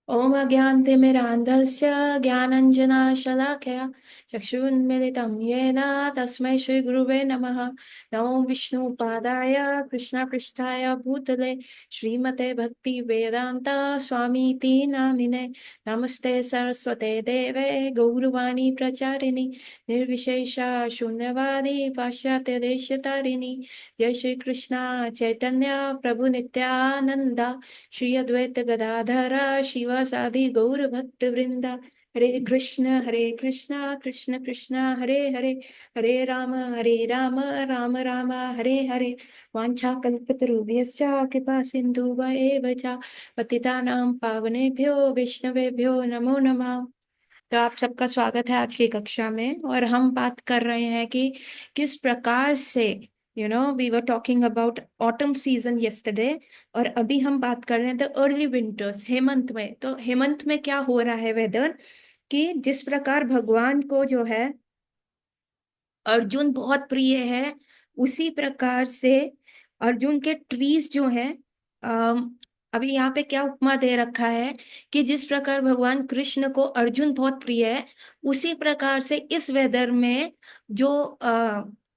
ॐ अज्ञानतिमिरान्धस्य ज्ञानञ्जनशलाकया चक्षुन्मिलितं येन तस्मै श्रीगुरुवे नमः। नमो विष्णुपादाय कृष्णपृष्ठाय भूतले श्रीमते भक्तिवेदान्ता स्वामीति नामिने। नमस्ते सरस्वते देवे गौरवाणी प्रचारिणि निर्विशेषा शून्यवादी पाश्चात्यदेशतारिणि। जय श्री कृष्ण चैतन्य प्रभु नित्यानंदा श्री अद्वैत गदाधरा शिवासादि गौर भक्त वृंदा। हरे कृष्ण कृष्ण कृष्ण हरे हरे, हरे राम राम राम हरे हरे। वाञ्छाकल्पतरुभ्यश्च कृपा सिन्धुभ्येव च पतितानां पावनेभ्यो वैष्णवेभ्यो नमो नमः। तो आप सबका स्वागत है आज की कक्षा में, और हम बात कर रहे हैं कि किस प्रकार से we were talking about autumn season yesterday, और अभी हम बात कर रहे हैं द अर्ली विंटर्स, हेमंत में। तो हेमंत में क्या हो रहा है वेदर, कि जिस प्रकार भगवान को जो है अर्जुन बहुत प्रिय है, उसी प्रकार से अर्जुन के ट्रीज जो है, अभी यहाँ पे क्या उपमा दे रखा है कि जिस प्रकार भगवान कृष्ण को अर्जुन बहुत प्रिय है, उसी प्रकार से इस वेदर में जो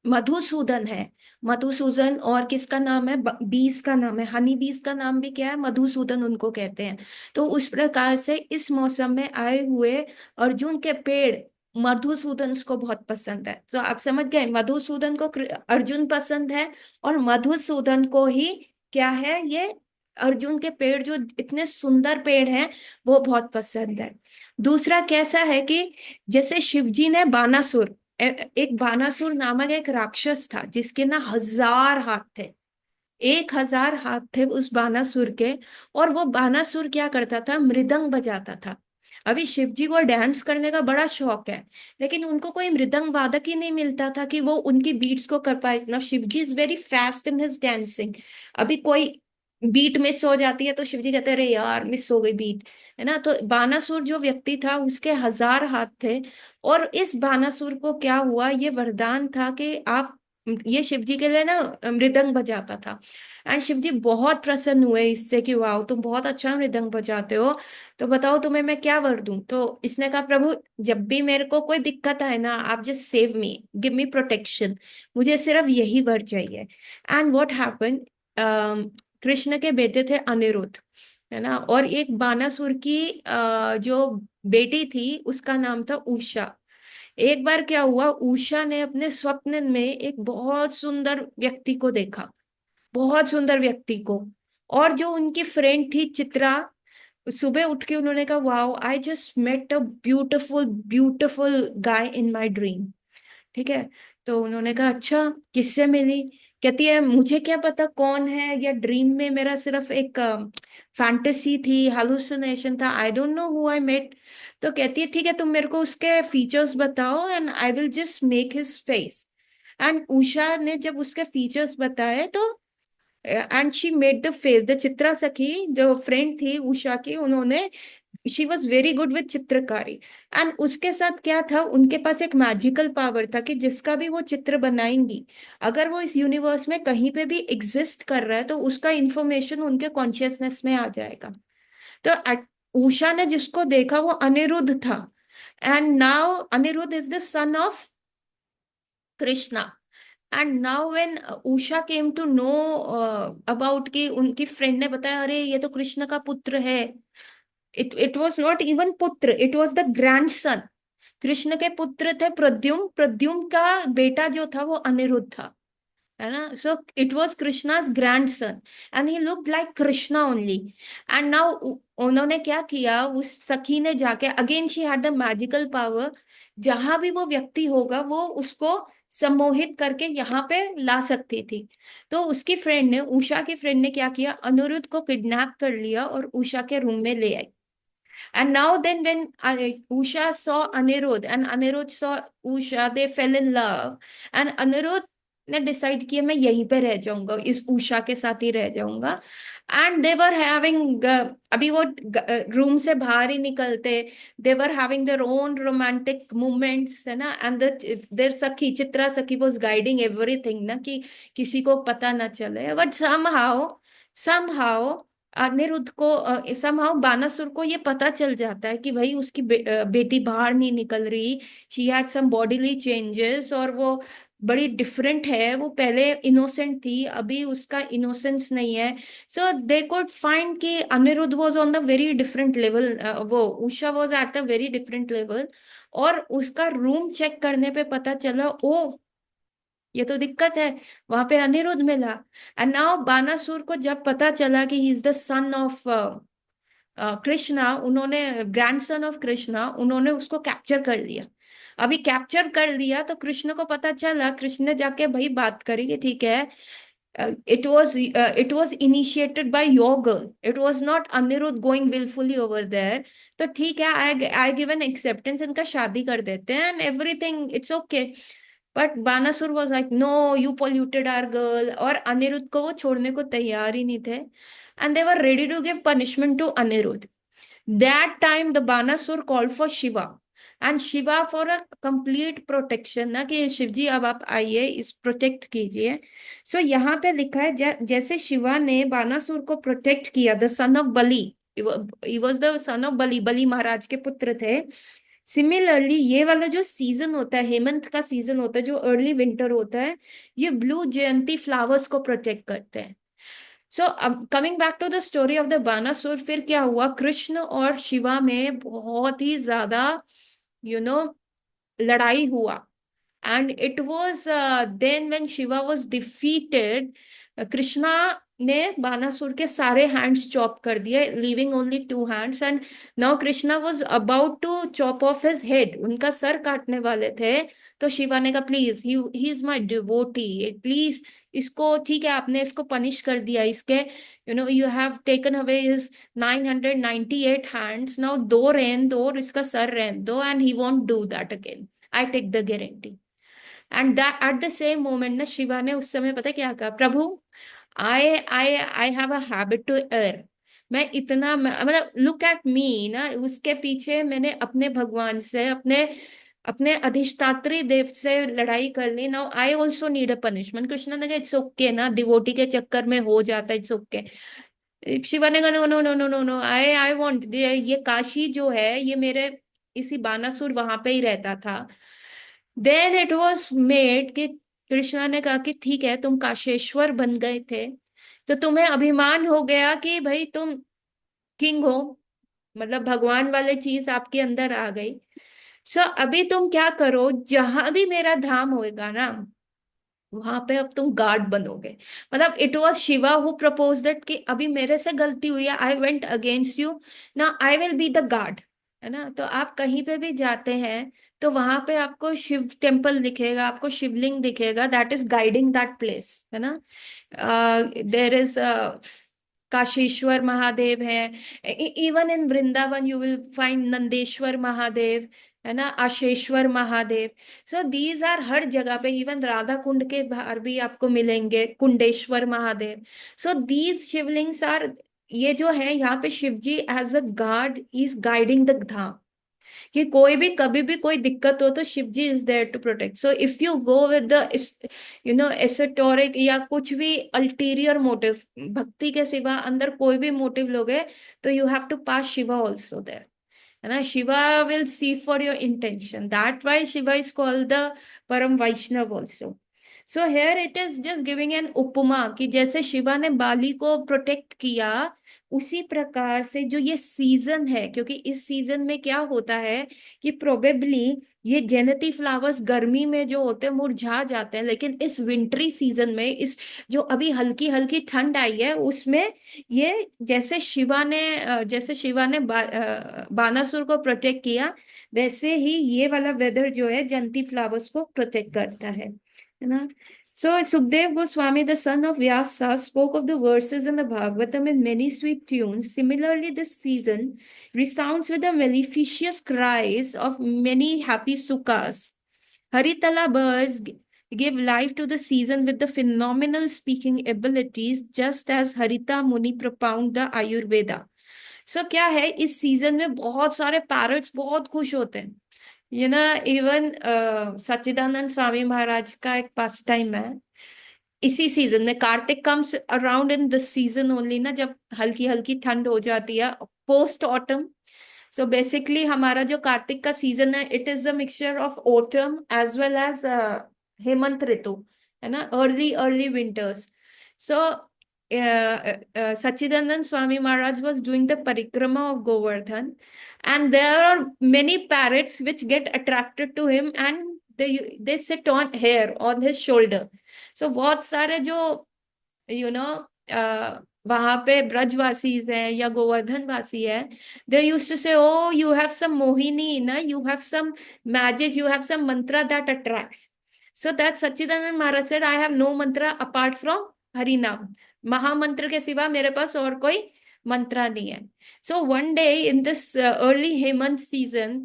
मधुसूदन है, मधुसूदन, और किसका नाम है, बीज का नाम है, हनी बीज का नाम भी क्या है, मधुसूदन उनको कहते हैं। तो उस प्रकार से इस मौसम में आए हुए अर्जुन के पेड़ मधुसूदन को बहुत पसंद है। तो आप समझ गए, मधुसूदन को अर्जुन पसंद है, और मधुसूदन को ही क्या है, ये अर्जुन के पेड़ जो इतने सुंदर पेड़ हैं वो बहुत पसंद है। दूसरा कैसा है कि जैसे शिवजी ने बानासुर, एक बानासुर नामक एक राक्षस था जिसके ना 1000 हाथ थे, 1000 हाथ थे उस बानासुर के। और वो बानासुर क्या करता था, मृदंग बजाता था। अभी शिव जी को डांस करने का बड़ा शौक है, लेकिन उनको कोई मृदंग वादक ही नहीं मिलता था कि वो उनकी बीट्स को कर पाए ना। Shiv ji is very fast in his dancing. अभी कोई बीट मिस हो जाती है तो शिव जी कहते हैं, अरे यार मिस हो गई बीट, है ना। तो बानासुर जो व्यक्ति था उसके 1000 हाथ थे, और इस बानासुर को क्या हुआ, ये वरदान था कि आप, ये शिव जी के लिए ना मृदंग बजाता था। एंड शिव जी बहुत प्रसन्न हुए इससे कि वाह तुम बहुत अच्छा मृदंग बजाते हो, तो बताओ तुम्हें मैं क्या वर दूं। तो इसने कहा, प्रभु जब भी मेरे को कोई दिक्कत आए ना, आप just save me, give me protection, मुझे सिर्फ यही वर चाहिए। एंड व्हाट हैपन, कृष्ण के बेटे थे अनिरुद्ध, है ना, और एक बानासुर की जो बेटी थी उसका नाम था उषा। एक बार क्या हुआ, उषा ने अपने स्वप्न में एक बहुत सुंदर व्यक्ति को देखा, बहुत सुंदर व्यक्ति को। और जो उनकी फ्रेंड थी चित्रा, सुबह उठ के उन्होंने कहा, wow I just met a beautiful beautiful guy in my dream. ठीक है। तो उन्होंने कहा, अच्छा किससे मिली। कहती है, मुझे क्या पता कौन है, या ड्रीम में मेरा सिर्फ एक फैंटेसी थी, हालुसिनेशन था, I don't know who I met. तो कहती है, ठीक है तुम मेरे को उसके फीचर्स बताओ and I will just make his face. And Usha ने जब उसके फीचर्स बताए, तो and she made the face, the Chitra सखी जो फ्रेंड थी उषा की, उन्होंने, she was very good with चित्रकारी। एंड उसके साथ क्या था, उनके पास एक मैजिकल पावर था कि जिसका भी वो चित्र बनाएंगी, अगर वो इस यूनिवर्स में कहीं पे भी एग्जिस्ट कर रहा है तो उसका इंफॉर्मेशन उनके कॉन्शियसनेस में आ जाएगा। तो उषा ने जिसको देखा वो अनिरुद्ध था। And now Aniruddh is the son of Krishna. And now when Usha came to know about, कि उनकी फ्रेंड ने बताया, अरे ये तो कृष्ण का पुत्र है। इट वॉज नॉट इवन पुत्र, it was the grandson. Krishna के पुत्र थे प्रद्युम्न, प्रद्युम्न का बेटा जो था वो अनिरुद्ध था, है ना। So it was Krishna's grandson, and he looked like Krishna only. And now उन्होंने क्या किया, उस सखी ने जाके, again she had the magical power, जहां भी वो व्यक्ति होगा वो उसको सम्मोहित करके यहाँ पे ला सकती थी। तो उसकी फ्रेंड ने, उषा की फ्रेंड ने क्या किया, अनिरुद्ध को किडनैप कर लिया और उषा के रूम में ले आई। And now then when Usha saw Anirudh and Anirudh saw Usha, they fell in love. And Anirudh ने डिसाइड किया, मैं यहीं पे रह जाऊंगा, इस उषा के साथ ही रह जाऊंगा। एंड दे वर हैविंग, अभी वो रूम से बाहर ही निकलते, they were having their own romantic moments, है ना। एंड देयर सखी, चित्रा सखी वाज गाइडिंग एवरीथिंग ना, कि किसी को पता ना चले। बट समहाउ अनिरुद्ध को समहाउ बानासुर को ये पता चल जाता है कि भाई उसकी बेटी बाहर नहीं निकल रही, she had some bodily changes, और वो बड़ी डिफरेंट है, वो पहले इनोसेंट थी अभी उसका इनोसेंस नहीं है। सो दे कुड फाइंड कि Aniruddha was on the very different level, वो Usha was at the very different level. और उसका रूम चेक करने पे पता चला, ओ ये तो दिक्कत है, वहां पे अनिरुद्ध मिला। एंड नाउ बानासुर को जब पता चला कि ही is the son of Krishna, उन्होंने ग्रैंडसन ऑफ कृष्णा, उन्होंने उसको कैप्चर कर लिया। अभी कैप्चर कर लिया तो कृष्ण को पता चला, कृष्ण ने जाके भाई बात करी कि ठीक है, it was initiated by your girl, it was not Anirudh going willfully over there। तो ठीक है, आई गिव एन एक्सेप्टेंस, इनका शादी कर देते हैं and everything it's okay. But Banasur was like no, you polluted our girl, और अनिरुद्ध को वो छोड़ने को तैयार ही नहीं थे, and they were ready to give punishment to Aniruddh. That time the Banasur called for Shiva, and Shiva for a complete protection, ना कि शिव जी अब आप आइए इस प्रोटेक्ट कीजिए। सो यहाँ पे लिखा है जैसे शिवा ने बानासुर को प्रोटेक्ट किया, the son of Bali, he was the son of Bali, Bali Maharaj के पुत्र थे। सिमिलरली ये वाला जो सीजन होता है, हेमंत का सीजन होता है, जो अर्ली विंटर होता है, ये ब्लू जयंती फ्लावर्स को प्रोटेक्ट करते हैं। सो अब coming back to the story of the Banasur, फिर क्या हुआ, कृष्ण और शिवा में बहुत ही ज्यादा यू नो लड़ाई हुआ। And it was then when Shiva was defeated, Krishna ने बानासुर के सारे हैंड्स चॉप कर दिए, leaving only two hands. And now Krishna was about to chop off his head, उनका सर काटने वाले थे। तो शिवा ने कहा please, he is my devotee, please इसको, ठीक है आपने इसको पनिश कर दिया, इसके you have taken away his 998 hands, now दो रहन दो और इसका सर रहन दो, and he won't do that again, I take the guarantee. And that at the same moment ना, शिवा ने उस समय पता क्या कहा, प्रभु I have a habit to err, मैं इतना मतलब लुक एट मी ना, उसके पीछे मैंने अपने भगवान से, अपने अपने अधिष्ठात्री देव से लड़ाई कर ली। Now I also need a punishment. Krishna ने कहा इट्स ओके ना, डिवोटी के चक्कर में हो जाता है, इट्स ओके। शिवा ने कहा no no no no no no, I I want, ये काशी जो है ये मेरे, इसी बानासुर वहां पे ही रहता था। देन इट वॉज मेड कि कृष्णा ने कहा कि ठीक है तुम काशेश्वर बन गए थे, तो तुम्हें अभिमान हो गया कि भाई तुम किंग हो, मतलब भगवान वाले चीज आपके अंदर आ गई। सो अभी तुम क्या करो, जहां भी मेरा धाम होएगा ना, वहां पे अब तुम गार्ड बनोगे। मतलब it was Shiva who propose that कि अभी मेरे से गलती हुई है, आई वेंट अगेंस्ट यू, ना I will be the guard, है ना। तो आप कहीं पे भी जाते हैं तो वहां पे आपको शिव टेम्पल दिखेगा, आपको शिवलिंग दिखेगा, that is guiding that place, है ना। देर इज काशेश्वर महादेव है, even in Vrindavan you will find Nandeshwar Mahadev, है ना, Asheshwar Mahadev. So these are हर जगह पे, इवन राधा कुंड के बाहर भी आपको मिलेंगे Kundeshwar Mahadev. So these shivlings are, ये जो है यहाँ पे Shiv ji as a guard is guiding the dham, कि कोई भी कभी भी कोई दिक्कत हो तो Shiv ji is there to protect. So if you go with the esoteric या कुछ भी अल्टीरियर मोटिव, भक्ति के सिवा अंदर कोई भी मोटिव लोगे, तो you have to pass Shiva also there, है ना। Shiva will see for your intention, that why Shiva is called the param Vaishnav also. So here it is just giving an upama कि जैसे शिवा ने बाली को प्रोटेक्ट किया, उसी प्रकार से जो ये सीजन है, क्योंकि इस सीजन में क्या होता है कि प्रोबेबली ये जेनेटी फ्लावर्स गर्मी में जो होते हैं मुरझा जाते हैं, लेकिन इस विंटरी सीजन में, इस जो अभी हल्की हल्की ठंड आई है उसमें, ये जैसे शिवा ने बानासुर को प्रोटेक्ट किया, वैसे ही ये वाला वेदर जो है जयंती फ्लावर्स को प्रोटेक्ट करता है ना। So Sukdev Goswami, the son of Vyasa, spoke of the verses in the Bhagavatam in many sweet tunes. Similarly, this season resounds with the mellifluous cries of many happy sukas. Haritala birds give life to the season with the phenomenal speaking abilities, just as Harita Muni propound the Ayurveda. So क्या है, इस season में बहुत सारे parrots बहुत खुश होते हैं, इवन सच्चिदानंद स्वामी महाराज का एक पास टाइम है इसी सीजन में Kartik comes around in this season only ना, जब हल्की हल्की ठंड हो जाती है, पोस्ट ऑटम। सो बेसिकली हमारा जो कार्तिक का सीजन है, it is a mixture of autumn as well as Hemant ritu, है ना, early early winters. So Sachidanand Swami Maharaj was doing the parikrama of Govardhan, and there are many parrots which get attracted to him, and they sit on here on his shoulder. So बहुत सारे जो you know वहां पे ब्रजवासीज हैं या गोवर्धन वासी है, दे used to say, oh you have some mohini ना, you have some magic, you have some mantra that attracts. So that Sachidanand Maharaj said, I have no mantra apart from Harinam. महामंत्र के सिवा मेरे पास और कोई मंत्रा नहीं है. So one day in this early Hemant season,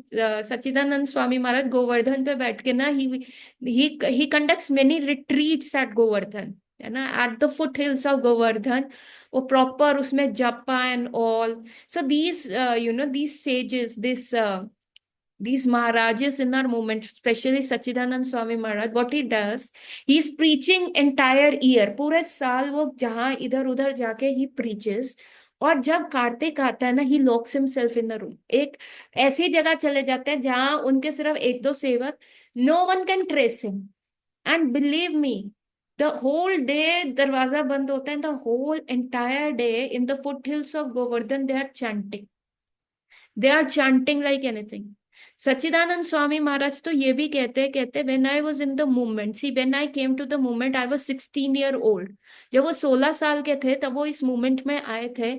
Sachidanand Swami Maharaj Govardhan पे बैठ के ना, he conducts many retreats at Govardhan, है ना, at the foot hills of Govardhan. वो प्रॉपर उसमें जपा and all. So these these sages, these Maharajas in our movement, especially Sachidanand Swami Maharaj, what he does, he's preaching entire year. पूरे साल वो जहां इधर उधर जाके he preaches. और जब कार्तिक आता है ना, he locks himself in the room. एक ऐसी जगह चले जाते हैं जहां उनके सिर्फ एक दो सेवक, no one can trace him. And believe me, the whole day दरवाजा बंद होता है, the whole entire day in the foothills of Govardhan they are chanting. They are chanting like anything. सच्चिदानंद स्वामी महाराज तो ये भी कहते when I was in the movement, see when I came to the movement I was 16-year-old. जब वो 16 साल के थे तब वो इस मूवमेंट में आए थे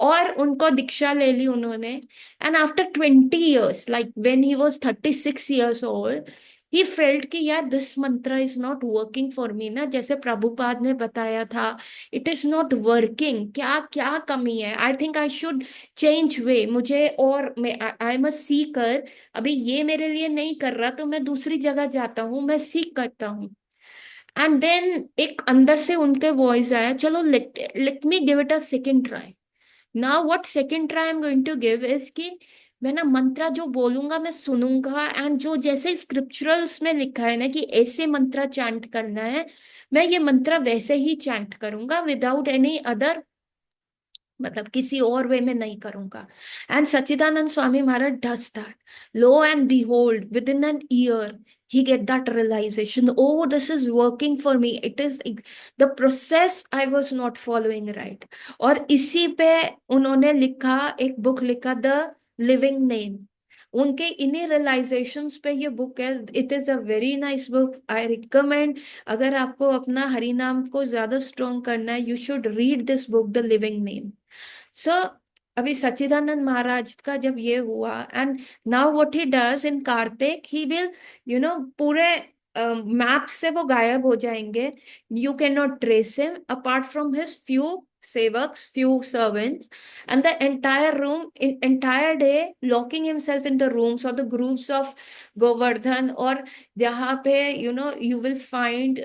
और उनको दीक्षा ले ली उन्होंने. And after 20 years, like when he was 36 years old, he felt कि यार this mantra is not working for me ना, जैसे प्रभुपाद ने बताया था, it is not working. क्या क्या कमी है, I think I should change way. मुझे और मैं आई एम अ सीकर, अभी ये मेरे लिए नहीं कर रहा तो मैं दूसरी जगह जाता हूँ, मैं सीख करता हूँ. एंड देन एक अंदर से उनके वॉइस आया, चलो let me give it a second try. Now what second try I am going to give is कि मैं ना मंत्रा जो बोलूंगा मैं सुनूंगा, एंड जो जैसे स्क्रिप्चुरल्स में लिखा है ना कि ऐसे मंत्रा चैंट करना है, मैं ये मंत्रा वैसे ही चैंट करूंगा विदाउट एनी अदर, मतलब किसी और वे में नहीं करूंगा. And Sachchidanand Swami Maharaj does that. Low and behold, within an year he get that realization, oh this is working for me, it is the process I was not following right. और इसी पे उन्होंने लिखा, एक बुक लिखा, द लिविंग नेम. उनके इन्हीं realisations पे ये बुक है. It is a very nice book, I recommend. अगर आपको अपना हरि नाम को ज्यादा स्ट्रॉन्ग करना है, you should read this book, the living name. So अभी सच्चिदानंद महाराज का जब ये हुआ, and now what he does in Kartik, he will पूरे मैप से वो गायब हो जाएंगे. You can not trace him apart from his few sevaks, few servants, and the entire room, in entire day locking himself in the rooms or the groves of Govardhan. और जहाँ पे you will find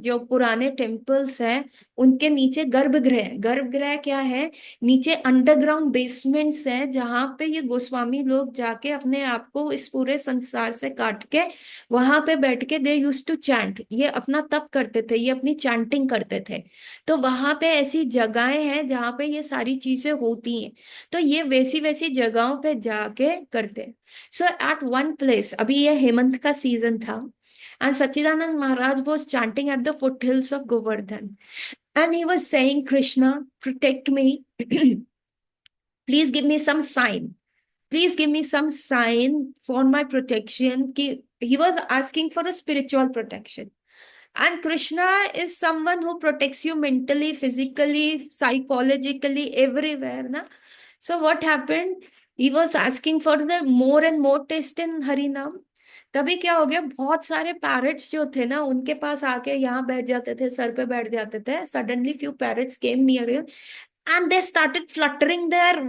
जो पुराने temples हैं उनके नीचे गर्भगृह. गर्भगृह क्या है, नीचे अंडरग्राउंड बेसमेंट्स हैं जहां पे ये गोस्वामी लोग जाके अपने आप को इस पूरे संसार से काट के वहां पे बैठ के दे यूज टू चैंट. ये अपना तप करते थे, ये अपनी चैंटिंग करते थे. तो वहां पे ऐसी जगहें हैं जहां पे ये सारी चीजें होती हैं, तो ये वैसी वैसी जगहों पे जाके करते हैं. सो एट वन प्लेस, अभी ये हेमंत का सीजन था, and Sachchidanand Maharaj was chanting at the foot hills of Govardhan. And he was saying, Krishna, protect me. Please give me some sign. Please give me some sign for my protection. He was asking for a spiritual protection. And Krishna is someone who protects you mentally, physically, psychologically, everywhere. Na? So what happened? He was asking for the more and more taste in Harinam. तभी क्या हो गया, बहुत सारे parrots जो थे ना उनके पास आके यहाँ बैठ जाते थे, सर पे बैठ जाते थे. Suddenly few parrots came near him and they started fluttering their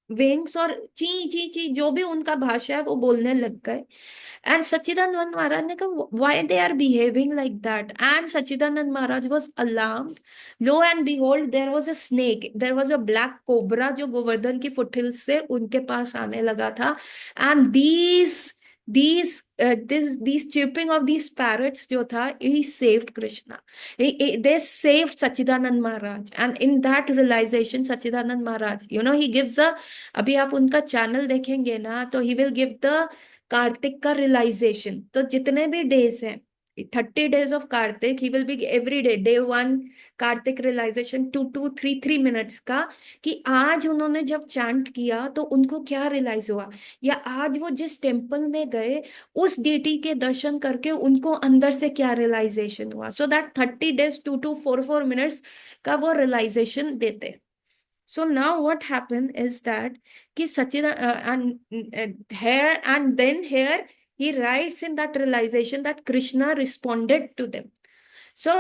wings, और ची ची ची जो भी उनका भाषा है वो बोलने लग गए. एंड सच्चिदानंद महाराज ने कहा, why they are behaving like that. And Sachchidanand Maharaj was alarmed. Lo and behold there was a snake, there was a black cobra जो गोवर्धन की फुटहिल्स से उनके पास आने लगा था. And these these chirping of these parrots जो था, he saved Krishna. They saved Sachidanand Maharaj, and in that realization Sachidanand Maharaj, he gives the, अभी आप उनका चैनल देखेंगे ना, तो he will give the Kartik का रियलाइजेशन। तो जितने भी डेज हैं, 30 days of Kartik, he will be every day, day 1 Kartik realization 2 2 3 3 minutes का, कि आज उन्होंने जब चैंट किया तो उनको क्या रियलाइज हुआ, या आज वो जिस टेम्पल में गए उस डीटी के दर्शन करके उनको अंदर से क्या रियलाइजेशन हुआ। सो दैट 30 days 2 2 4 4 मिनट्स का वो रियलाइजेशन देते। So now what happened is that कि Sachida and here and then here he writes in that realization that Krishna responded to them. So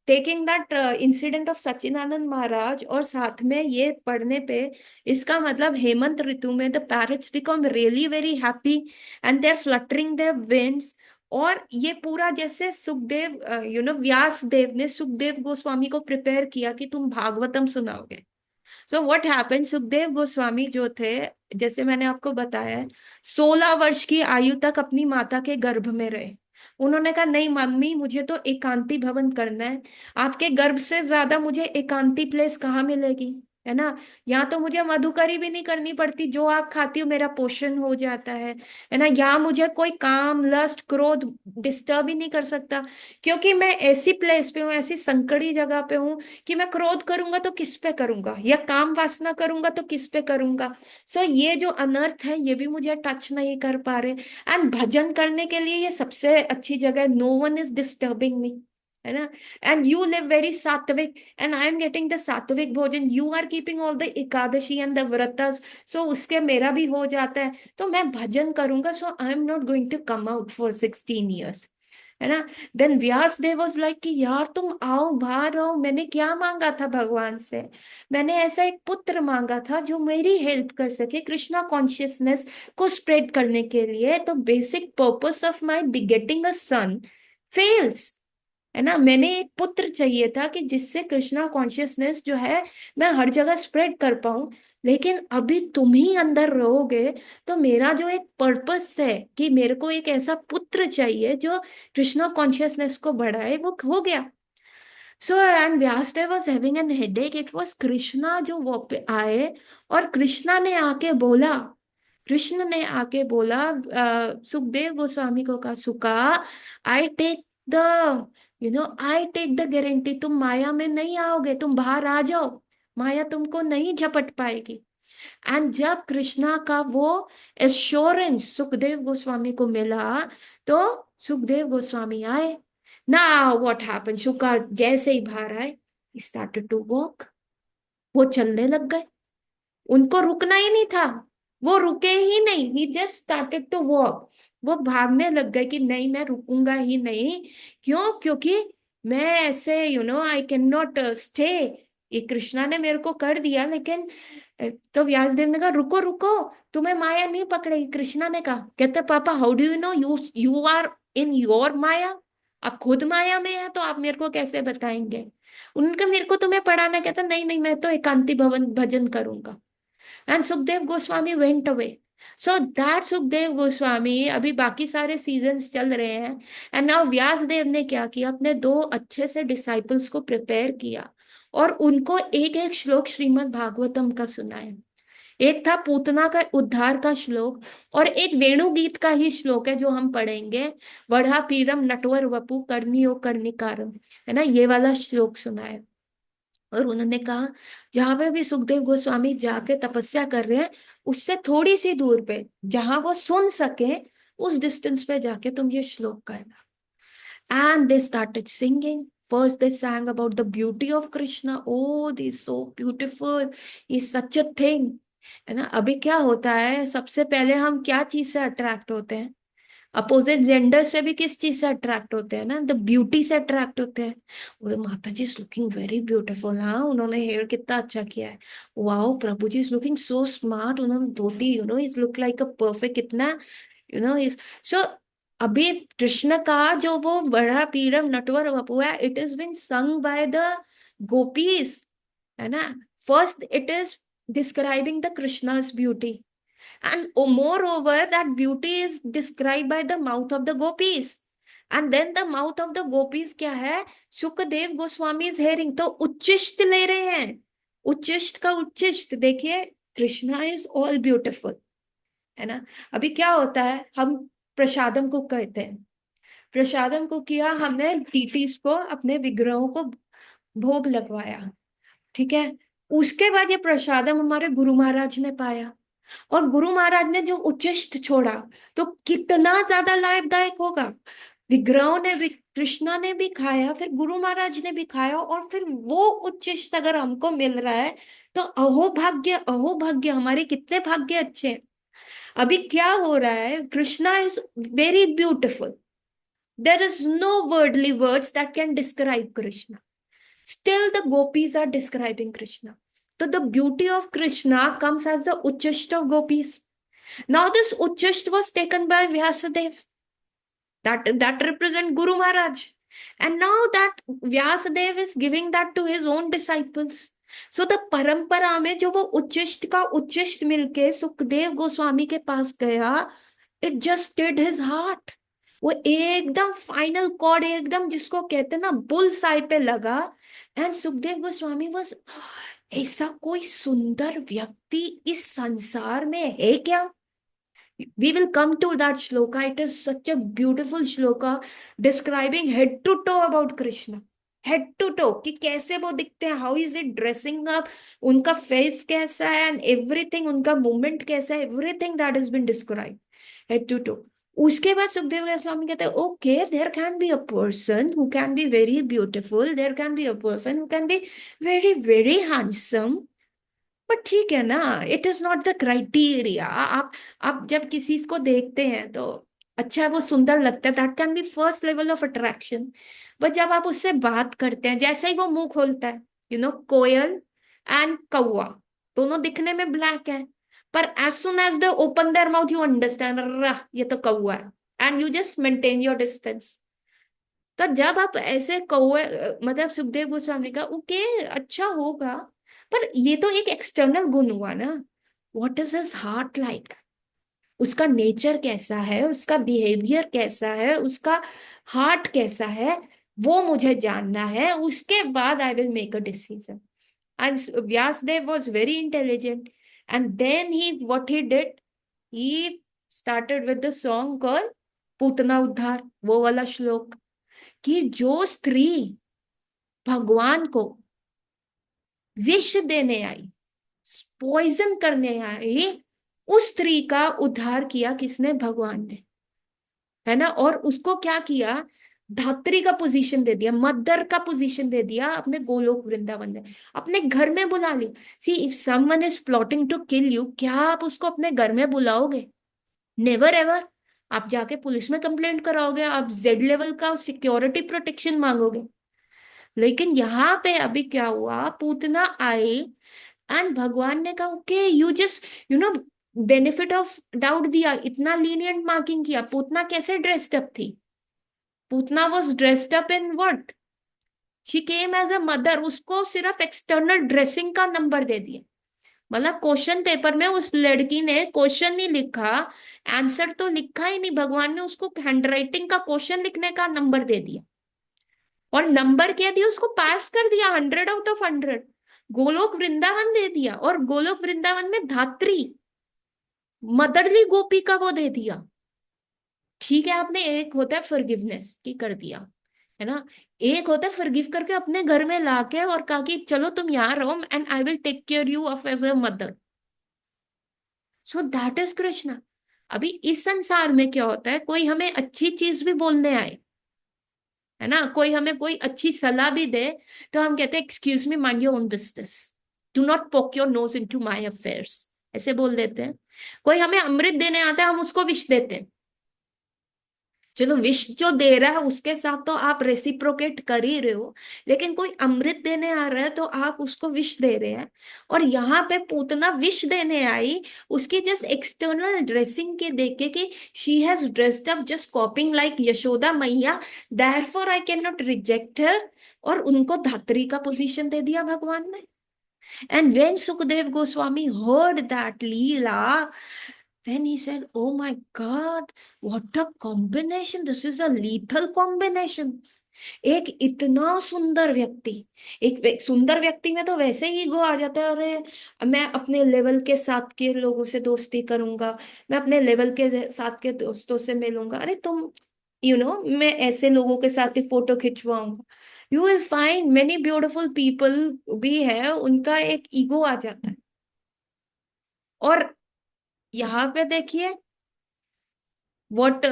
taking that incident of Sachinanand Maharaj और साथ में ये पढ़ने पे, इसका मतलब हेमंत ऋतु में the parrots become really very happy and they're fluttering their wings। और ये पूरा जैसे सुखदेव, व्यास देव ने सुखदेव गोस्वामी को प्रिपेयर किया कि तुम भागवतम सुनाओगे। So what happened, Sukhdev Goswami जो थे, जैसे मैंने आपको बताया है, 16 वर्ष की आयु तक अपनी माता के गर्भ में रहे। उन्होंने कहा नहीं मम्मी, मुझे तो एकांती भवन करना है, आपके गर्भ से ज्यादा मुझे एकांती प्लेस कहाँ मिलेगी, है ना। यहाँ तो मुझे मधुकरी भी नहीं करनी पड़ती, जो आप खाती हो मेरा पोषण हो जाता है ना। यहाँ मुझे कोई काम, लस्ट, क्रोध डिस्टर्ब ही नहीं कर सकता, क्योंकि मैं ऐसी प्लेस पे हूँ, ऐसी संकड़ी जगह पे हूँ कि मैं क्रोध करूंगा तो किस पे करूंगा, या काम वासना करूंगा तो किस पे करूंगा। सो ये जो अनर्थ है ये भी मुझे टच नहीं कर पा रहे। एंड भजन करने के लिए ये सबसे अच्छी जगह है, no one is disturbing me, है ना। And you live very sattvic and I am getting the sattvic bhojan, you are keeping all the Ekadashi and the vratas, so उसके मेरा भी हो जाता है, तो मैं भजन करूंगा। So I am not going to come out for 16 years, है ना। Then Vyas Dev was like कि यार तुम आओ, बाहर आओ, मैंने क्या मांगा था भगवान से, मैंने ऐसा एक पुत्र मांगा था जो मेरी हेल्प कर सके कृष्णा कॉन्शियसनेस को स्प्रेड करने के लिए। तो basic purpose of my begetting a son fails, है ना। मैंने एक पुत्र चाहिए था कि जिससे कृष्णा कॉन्शियसनेस जो है मैं हर जगह स्प्रेड कर पाऊं, लेकिन अभी तुम ही अंदर रहोगे, तो मेरा जो एक पर्पस है कि मेरे को एक ऐसा पुत्र चाहिए जो कृष्णा कॉन्शियसनेस को बढ़ाए, वो हो गया। So and Vyasdev was having an headache, it was Krishna जो वो पे आए, और कृष्णा ने आके बोला, कृष्ण ने आके बोला सुखदेव गोस्वामी को कहा, Shuka, I take the I take the guarantee, तुम माया में नहीं आओगे, तुम बाहर आ जाओ, माया तुमको नहीं झपट पाएगी। एंड जब कृष्णा का वो एश्योरेंस सुखदेव गोस्वामी को मिला, तो सुखदेव गोस्वामी आए। नाउ व्हाट हैपेंड, शुका जैसे ही बाहर आए, he started to walk, वो चलने लग गए, उनको रुकना ही नहीं था, वो रुके ही नहीं, ही जस्ट स्टार्टेड टू वॉक। वो भागने लग गए कि नहीं मैं रुकूंगा ही नहीं। क्यों? क्योंकि मैं ऐसे आई कैन नॉट स्टे, ये कृष्णा ने मेरे को कर दिया, लेकिन तो व्यासदेव ने कहा रुको रुको, तुम्हें माया नहीं पकड़ेगी। कृष्णा ने कहा, कहते पापा how do you know, you you are in your maya, आप खुद माया में है तो आप मेरे को कैसे बताएंगे। उनका मेरे को तुम्हें पढ़ाना, कहता नहीं नहीं मैं तो एकांती भवन भजन करूंगा। And Sukhdev Goswami went away. So that Sukhdev Goswami, अभी बाकी सारे सीजन्स चल रहे हैं, एंड नाउ व्यास देव ने क्या किया, अपने दो अच्छे से डिसाइपल्स को प्रिपेयर किया और उनको एक एक श्लोक श्रीमद् भागवतम का सुनाया। एक था पूतना का उद्धार का श्लोक, और एक वेणुगीत का ही श्लोक है जो हम पढ़ेंगे, वढ़ा पीरम नटवर वपु कर्णियो कर्णिकारम, है ना, ये वाला श्लोक सुनाया। और उन्होंने कहा जहां पे भी सुखदेव गोस्वामी जाके तपस्या कर रहे हैं, उससे थोड़ी सी दूर पे जहां वो सुन सके, उस डिस्टेंस पे जाके तुम ये श्लोक करना। And they started singing. First they sang about the beauty of Krishna, oh this is so beautiful, is such a thing, है ना। अभी क्या होता है, सबसे पहले हम क्या चीज से अट्रैक्ट होते हैं, अपोजिट जेंडर से भी किस चीज से अट्रैक्ट होते हैं ना, द ब्यूटी से अट्रैक्ट होते हैं। उधर Mata ji is looking very beautiful, हाँ उन्होंने हेयर कितना अच्छा किया है, wow Prabhu ji is looking so smart, उन्होंने dhoti is look like a perfect, कितना इज। सो अभी कृष्ण का जो वो बड़ा पीरम नटवर वपु है, it is been sung by the gopis, है ना। First it is describing the Krishna's beauty, And moreover, that beauty is described by the mouth of the gopis. And then the mouth of the gopis क्या है? Sukhdev Goswami is hearing, तो उच्चिष्ट ले रहे हैं। उच्चिष्ट का उच्चिष्ट देखिए, कृष्णा इज ऑल ब्यूटिफुल, है ना। अभी क्या होता है, हम प्रसादम को कहते हैं, प्रसादम को किया हमने, डीटीज को, अपने विग्रहों को भोग लगवाया, ठीक है। उसके बाद ये प्रसादम हमारे गुरु महाराज ने पाया, और गुरु महाराज ने जो उच्चिष्ट छोड़ा, तो कितना ज्यादा लाभदायक होगा। विग्रहों ने भी, कृष्णा ने भी खाया, फिर गुरु महाराज ने भी खाया, और फिर वो उच्चिष्ट अगर हमको मिल रहा है, तो अहो भाग्य, अहो भाग्य, हमारे कितने भाग्य अच्छे हैं। अभी क्या हो रहा है, Krishna is very beautiful, there is no worldly words that can describe Krishna, still the gopis are describing Krishna. So the beauty of Krishna comes as the Uchishta of gopis. Now this Uchishta was taken by Vyasadeva. That represent Guru Maharaj. And now that Vyasadeva is giving that to his own disciples. So the परंपरा में जो वो उच्चिष्ट का उच्चिष्ट मिलके सुखदेव गोस्वामी के पास गया, it just did his heart. वो एकदम फाइनल कॉर्ड, एकदम जिसको कहते हैं ना बुल साई पे लगा। एंड सुखदेव गोस्वामी वाज, ऐसा कोई सुंदर व्यक्ति इस संसार में है क्या? We will come to that shloka. It is such a beautiful shloka describing head to toe about Krishna. Head to toe, कि कैसे वो दिखते हैं, how is it dressing up, उनका face कैसा है, and everything, उनका movement कैसा है, everything that has been described head to toe. उसके बाद सुखदेव गोस्वामी कहते हैं, okay, there can be a person who can be very beautiful, there can be a person who can be very very handsome, पर ठीक है ना, it is not the criteria. आप जब किसी को देखते हैं तो अच्छा है, वो सुंदर लगता है, that can be first level of attraction. But जब आप उससे बात करते हैं, जैसे ही वो मुंह खोलता है, कोयल एंड कौवा दोनों दिखने में ब्लैक है, पर as soon as they open their mouth, you understand, ये तो कौवा है, and you just maintain your distance. तो जब आप ऐसे कौवे, मतलब सुखदेव गोस्वामी का, ओके, अच्छा होगा, पर ये तो एक एक्सटर्नल गुण हुआ ना। What is his heart like, उसका नेचर कैसा है, उसका बिहेवियर कैसा है, उसका हार्ट कैसा है, वो मुझे जानना है, उसके बाद I will make a decision. And Vyasdev was very intelligent, and then he what he did, he started with the song called Putna Uddhar, वो वाला श्लोक, कि जो स्त्री भगवान को विष देने आई, पॉइजन करने आई, उस स्त्री का उद्धार किया किसने? भगवान ने, है ना। और उसको क्या किया, धात्री का पोजीशन दे दिया, मदर का पोजीशन दे दिया अपने गोलोक वृंदावन में, अपने घर में बुला ली। See, if someone is plotting to kill you, क्या आप उसको अपने घर में बुलाओगे? Never ever. आप जाके पुलिस में कंप्लेंट कराओगे, आप जेड लेवल का सिक्योरिटी प्रोटेक्शन मांगोगे। लेकिन यहाँ पे अभी क्या हुआ, पूतना आई, एंड भगवान ने कहा okay, you just benefit of doubt दिया, इतना लीनियंट मार्किंग किया। पूतना कैसे ड्रेस्ड अप थी? Putna was dressed up in what? She came as a mother, उसको सिर्फ एक्सटर्नल ड्रेसिंग का नंबर दे दिया। मतलब क्वेश्चन पेपर में उस लड़की ने क्वेश्चन नहीं लिखा, आंसर तो लिखा ही नहीं, भगवान ने उसको हैंडराइटिंग का क्वेश्चन लिखने का नंबर दे दिया, और नंबर क्या दिया, उसको पास कर दिया 100 आउट ऑफ 100। गोलोक वृंदावन दे दिया, और गोलोक वृंदावन में धात्री, मदरली गोपी का वो दे दिया। ठीक है, आपने एक होता है फॉरगिवनेस की कर दिया, है ना, एक होता है फॉरगिव करके अपने घर में लाके और कहा कि चलो तुम यहाँ रहो and I will take care you of as a mother. So that is Krishna. अभी इस संसार में क्या होता है, कोई हमें अच्छी चीज भी बोलने आए, है ना, कोई हमें कोई अच्छी सलाह भी दे, तो हम कहते हैं excuse me, mind your own business, do not पोक your nose into my affairs, ऐसे बोल देते हैं। कोई हमें अमृत देने आता है, हम उसको विष देते हैं। चलो, विष जो दे रहा है उसके साथ तो आप रेसिप्रोकेट कर ही रहे हो, लेकिन कोई अमृत देने आ रहा है तो आप उसको विष दे रहे हैं। और यहाँ पे पूतना विष देने आई, उसकी जस्ट एक्सटर्नल ड्रेसिंग के देखे कि she has dressed up just copying like Yashoda Maiya, therefore I can not reject her, और उनको धात्री का पोजीशन दे दिया भगवान ने। And when Sukadev Goswami heard that Leela, then he said, "Oh my God, what a combination! This is a lethal combination." एक इतना सुंदर व्यक्ति, एक सुंदर व्यक्ति में तो वैसे ही ईगो आ जाता है, अरे मैं अपने लेवल के साथ के लोगों से दोस्ती करूंगा, मैं अपने लेवल के साथ के दोस्तों से मिलूंगा, अरे तुम मैं ऐसे लोगों के साथ ही फोटो खिंचवाऊंगा। You will find many beautiful people भी है, उनका एक ईगो आ जाता है। और यहाँ पे देखिए व्हाट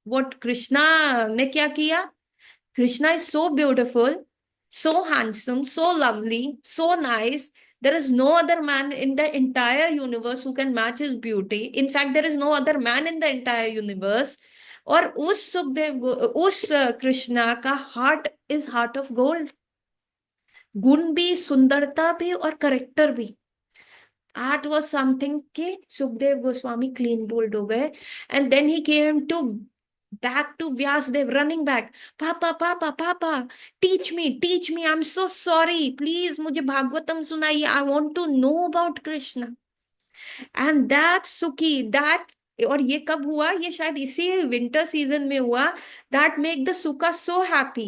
व्हाट कृष्णा ने क्या किया। Krishna is so beautiful, so handsome, so lovely, so nice. There is no other man in the entire universe who can match his beauty. In fact, there is no other man in the entire universe. और उस उस कृष्णा का heart is heart of gold. गुण भी, सुंदरता भी, और character भी। दैट वाज समथिंग कि सुखदेव गोस्वामी क्लीन बोल्ड हो गए। And then he came to back to Vyasdev, running back. Papa, Papa, Papa, teach me. I'm so sorry. Please, मुझे भागवतम सुनाइए. I want to know about Krishna. And that Suki, that और ये कब हुआ, ये शायद इसी विंटर सीजन में हुआ। That make the suka so happy.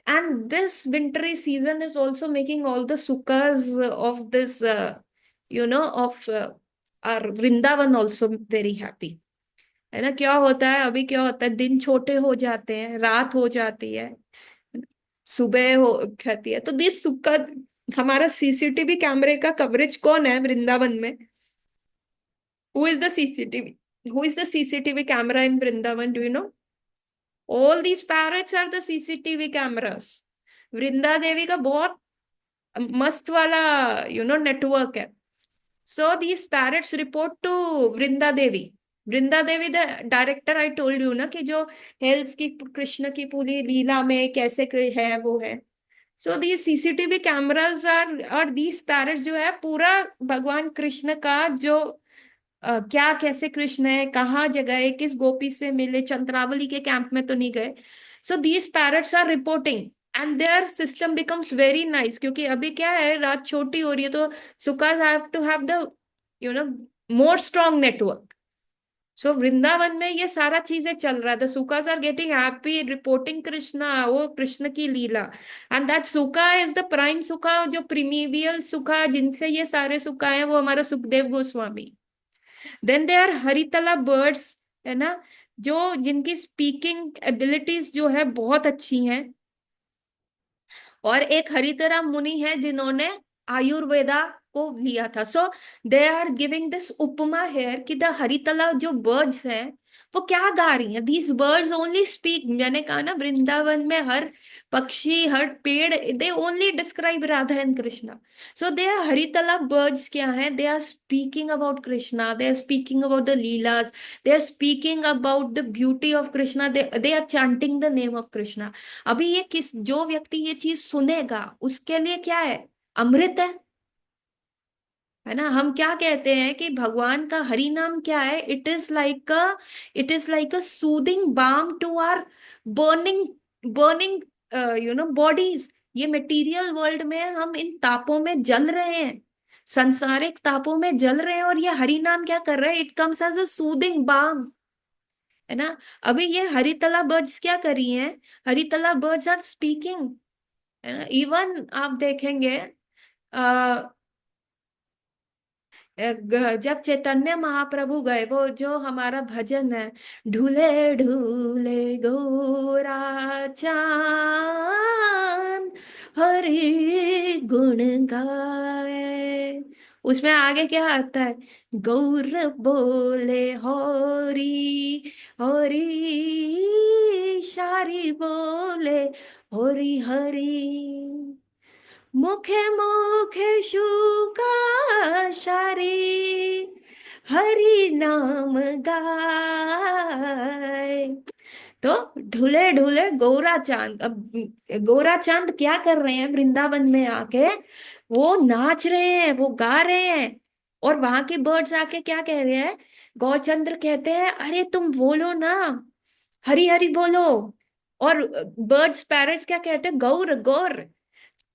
And this wintry season is also making all the sukas of this of our Vrindavan also very happy. है ना, क्या होता है अभी, क्या होता है, दिन छोटे हो जाते हैं, रात हो जाती है, सुबह हो जाती है, तो दिस सुक्का। हमारा सीसीटीवी कैमरे का कवरेज कौन है वृंदावन में? Who is the CCTV, who is the CCTV camera in Vrindavan, do you know? All these parrots are the CCTV cameras. Vrinda Devi का बहुत मस्त वाला नेटवर्क है। So these parrots report to Vrinda Devi. Vrinda Devi the director, I told you ना, कि जो help की कृष्ण की पूरी लीला में कैसे है वो है। So these CCTV cameras are, और दीज पैरट्स जो है पूरा भगवान कृष्ण का जो क्या, कैसे कृष्ण है, कहाँ जगह है, किस गोपी से मिले, चंद्रावली के कैंप में तो नहीं गए। So these parrots are reporting and their system becomes very nice. क्योंकि अभी क्या है, रात छोटी हो रही है, तो sukas have to have the you know more strong network. So Vrindavan में ये सारा चीजें चल रहा था। Sukas are getting happy reporting Krishna, वो कृष्ण की लीला। And that suka is the prime suka, जो प्रीमिवियल सुका, जिनसे ये सारे सुका है, वो हमारा Sukhdev Goswami. Then they are haritala birds, है ना, जो जिनकी स्पीकिंग एबिलिटीज जो है बहुत अच्छी हैं। और एक हरितरा मुनि है जिन्होंने आयुर्वेदा को लिया था। So they are giving this upama here कि द हरितला जो बर्ड्स हैं वो क्या गा रही हैं। दीज बर्ड्स ओनली स्पीक, मैंने कहा ना, वृंदावन में हर पक्षी, हर पेड़, they only describe Radha and Krishna. So they are haritala birds, क्या है, they are speaking about Krishna, they are speaking about the lilas, they are speaking about the beauty of Krishna, they are chanting the name of Krishna. अभी ये किस, जो व्यक्ति ये चीज सुनेगा उसके लिए क्या है, अमृत है ना। हम क्या कहते हैं कि भगवान का हरि नाम क्या है, it is like a soothing balm to our burning burning bodies. ये मटेरियल वर्ल्ड में हम इन तापों में जल रहे हैं, संसारिक तापों में जल रहे हैं, और ये हरि नाम क्या कर रहा है, it comes as a soothing balm, है ना। अभी ये हरितला बर्ड्स क्या कर रही हैं, हरितला बर्ड्स आर स्पीकिंग, है ना। इवन आप देखेंगे जब चैतन्य महाप्रभु गए, वो जो हमारा भजन है, ढूले ढूले गोरा चांद हरि गुण गाए, उसमें आगे क्या आता है, गौर बोले हरि हरि, शारी बोले हरि हरि, मुखे मुखे शुका शारी, हरि नाम गाय। तो ढूले ढूले गोरा चांद, अब गोरा चांद क्या कर रहे हैं वृंदावन में आके, वो नाच रहे हैं, वो गा रहे हैं। और वहां के बर्ड्स आके क्या कह रहे हैं, गौरचंद्र कहते हैं, अरे तुम बोलो ना, हरी हरी बोलो। और बर्ड्स पैरट्स क्या कहते हैं, गौर गौर।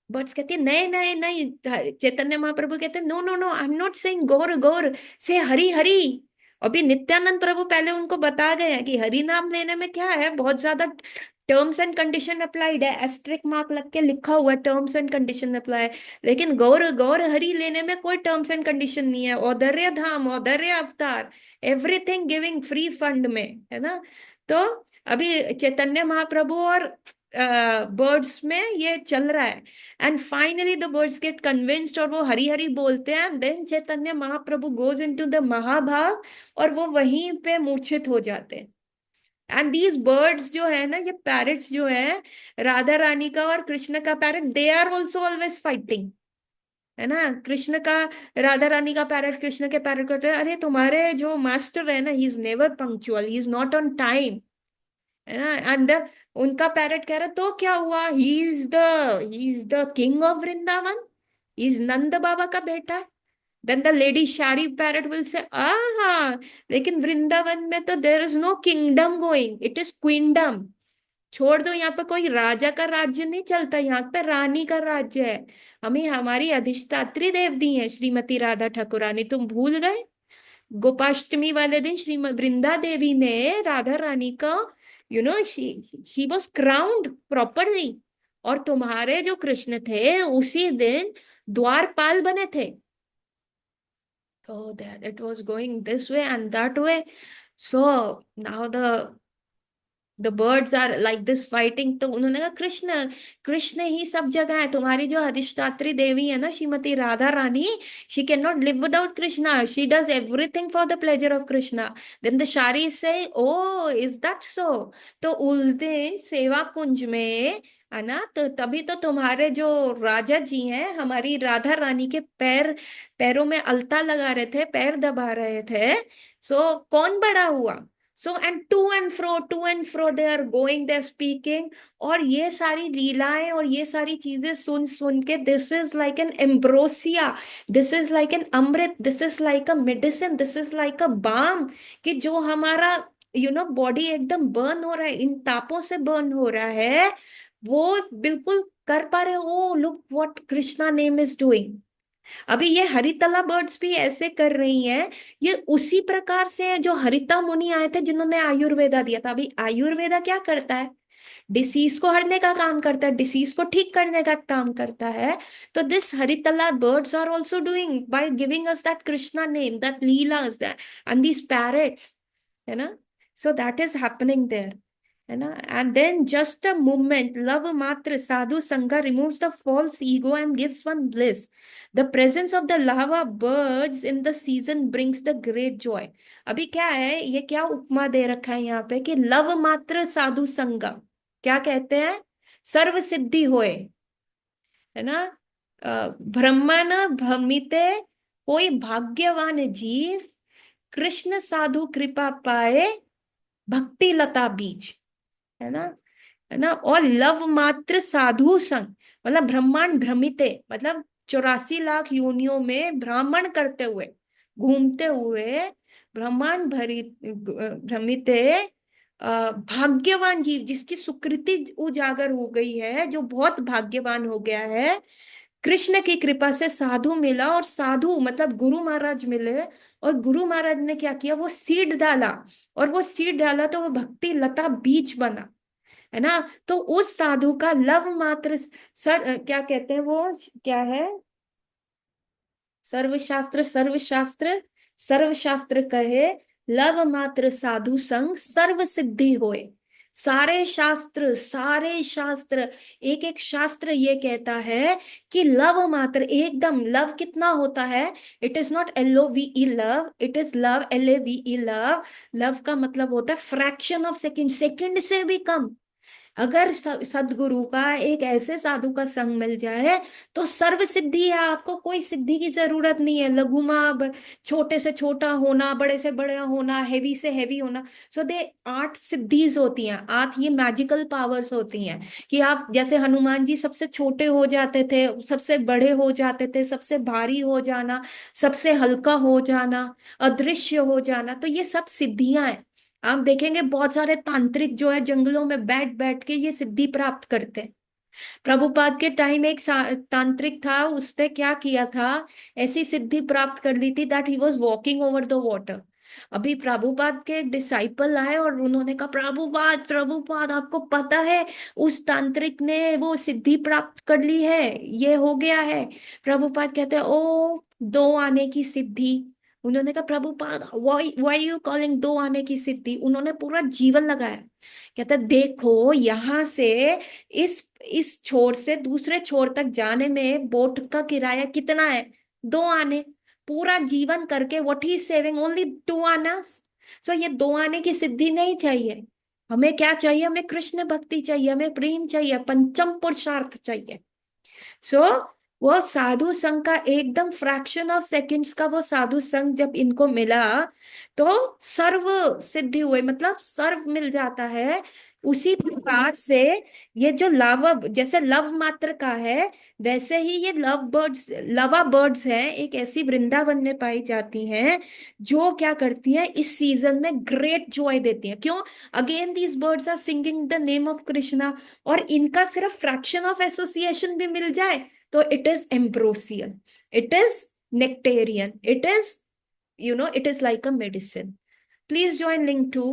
बर्ड्स कहती है नहीं नहीं नहीं, चैतन्य महाप्रभु कहते हैं no no no, I am not saying Gaur Gaur, say Hari Hari. अभी नित्यानंद प्रभु पहले उनको बता गए हैं कि हरि नाम लेने में क्या है, बहुत ज्यादा टर्म्स एंड कंडीशन अप्लाइड है, एस्ट्रिक मार्क लग के लिखा हुआ है टर्म्स एंड कंडीशन अप्लाई। लेकिन गौर गौर हरि लेने में कोई टर्म्स एंड कंडीशन नहीं है, औदर्य धाम औदर्य अवतार, एवरीथिंग गिविंग फ्री फंड में, है ना। तो अभी चैतन्य महाप्रभु और बर्ड्स में ये चल रहा है। And finally the birds get convinced और वो हरी हरी बोलते हैं, and then Chaitanya Mahaprabhu goes into the mahabhava, और वो वहीं पे मूर्छित हो जाते हैं। एंड दीज बर्ड्स जो है ना, ये पैरट्स जो है, राधा रानी का और कृष्ण का parrot, they are also always fighting, है ना। कृष्ण का, राधा रानी का पैरट कृष्ण के पैरट कहते हैं अरे तुम्हारे जो मास्टर है ना, he is never punctual, he is not on time, है ना। एंड उनका पैरट कह रहा तो क्या हुआ, he is the king of Vrindavan, he is Nand Baba का बेटा। Then the lady shari parrot will say aha, लेकिन वृंदावन में तो there is no kingdom going, it is queendom. छोड़ दो, यहाँ पे कोई राजा का राज्य नहीं चलता, यहाँ पे रानी का राज्य है। हमें हमारी अधिष्ठात्री देव दी है श्रीमती राधा ठाकुरानी, तुम भूल गए। गोपाष्टमी वाले दिन श्री वृंदा देवी ने राधा रानी का, ही वॉज क्राउंड प्रॉपरली, और तुम्हारे जो कृष्ण थे उसी दिन द्वारपाल बने थे। तो that it was going this way and that way. So now the birds are like this fighting. तो उन्होंने कहा कृष्ण, कृष्ण ही सब जगह है, तुम्हारी जो अधिष्ठात्री देवी है ना Shrimati Radha Rani, she can not live without Krishna, she does everything for the pleasure of Krishna. Then the shari say O is that so. तो उस दिन सेवा कुंज में, है ना, तो तभी तो तुम्हारे जो राजा जी हैं हमारी राधा रानी के पैरों में अलता लगा रहे थे, पैर दबा रहे थे। सो कौन बड़ा हुआ। So and to and fro they are going, they are speaking. और ये सारी लीलाएं और ये सारी चीजें सुन सुन के, this is like an ambrosia, this is like an amrit, this is like a medicine, this is like a balm, कि जो हमारा बॉडी एकदम बर्न हो रहा है, इन तापों से बर्न हो रहा है, वो बिल्कुल कर पा रहे हो। Look what Krishna name is doing. अभी ये हरितला बर्ड्स भी ऐसे कर रही हैं, ये उसी प्रकार से है जो हरिता मुनि आए थे जिन्होंने आयुर्वेदा दिया था। अभी आयुर्वेदा क्या करता है, डिसीज को हरने का काम करता है, डिसीज को ठीक करने का काम करता है। तो this haritala birds are also doing by giving us that Krishna name, that lilas, that and these parrots, है ना। So that is happening there, है ना। And then just a moment, love matra sadhu sanga removes the false ego and gives one bliss. The presence of the lava birds in the season brings the great joy. अभी क्या है, ये क्या उपमा दे रखा है यहाँ पे कि लव मात्र साधु संगा, क्या कहते हैं, सर्व सिद्धि होए, है ना। ब्रह्मण भ्रमिते कोई भाग्यवान जीव, कृष्ण साधु कृपा पाए, भक्ति लता बीज, है ना, है ना। और लव मात्र साधु संग, मतलब ब्रह्मांड भ्रमिते, मतलब 84 लाख योनियों में ब्राह्मण करते हुए, घूमते हुए, ब्रह्मांड भरी भ्रमिते, भाग्यवान जीव जिसकी सुकृति उजागर हो गई है, जो बहुत भाग्यवान हो गया है, कृष्ण की कृपा से साधु मिला, और साधु मतलब गुरु महाराज मिले, और गुरु महाराज ने क्या किया, वो सीड डाला, और वो सीड डाला तो वो भक्ति लता बीज बना, है ना। तो उस साधु का लव मात्र क्या कहते हैं वो, क्या है, सर्वशास्त्र सर्वशास्त्र, सर्वशास्त्र कहे, लव मात्र साधु संग सर्व सिद्धि होए। सारे शास्त्र, एक एक शास्त्र ये कहता है कि लव मात्र, एकदम लव कितना होता है, it is not LOVE love, it is love LAVE love. Love का मतलब होता है फ्रैक्शन ऑफ सेकंड, सेकंड से भी कम। अगर सदगुरु का एक ऐसे साधु का संग मिल जाए तो सर्व सिद्धि है, आपको कोई सिद्धि की जरूरत नहीं है। लघुमा छोटे से छोटा होना, बड़े से बड़ा होना, हेवी से हेवी होना। सो दे 8 सिद्धीज होती हैं, 8 ये मैजिकल पावर्स होती हैं, कि आप जैसे हनुमान जी सबसे छोटे हो जाते थे, सबसे बड़े हो जाते थे, सबसे भारी हो जाना, सबसे हल्का हो जाना, अदृश्य हो जाना, तो ये सब सिद्धियां हैं। आप देखेंगे बहुत सारे तांत्रिक जो है जंगलों में बैठ बैठ के ये सिद्धि प्राप्त करते हैं, प्रभुपाद के टाइम एक तांत्रिक था, उसने क्या किया था, ऐसी सिद्धि प्राप्त कर ली थी that he was walking over the water. अभी प्रभुपाद के डिसाइपल आए और उन्होंने कहा, प्रभुपाद प्रभुपाद आपको पता है उस तांत्रिक ने वो सिद्धि प्राप्त कर ली है, ये हो गया है। प्रभुपाद कहते हैं, ओ दो आने की सिद्धि। उन्होंने कहा, Prabhupada why why you calling दो आने की सिद्धि। उन्होंने पूरा जीवन लगाया। कहते देखो यहाँ से इस छोर से दूसरे छोर तक जाने में बोट का किराया कितना है, दो आने। पूरा जीवन करके what he saving only two annas. So ये दो आने की सिद्धि नहीं चाहिए। हमें क्या चाहिए, हमें कृष्ण भक्ति चाहिए, हमें प्रेम चाहिए, पंचम पुरुषार्थ चाहिए। सो वो साधु संघ का एकदम फ्रैक्शन ऑफ सेकंड्स का वो साधु संघ जब इनको मिला तो सर्व सिद्धि हुए, मतलब सर्व मिल जाता है। उसी प्रकार से ये जो लव, जैसे लव मात्र का है, वैसे ही ये लव बर्ड्स, लवा बर्ड्स हैं, एक ऐसी वृंदावन में पाई जाती हैं जो क्या करती हैं, इस सीजन में ग्रेट जॉय देती हैं। क्यों? Again these birds are singing the name of Krishna. और इनका सिर्फ फ्रैक्शन ऑफ एसोसिएशन भी मिल जाए तो it is ambrosian, it is nectarean, it is, it is like a medicine. Please join link 2।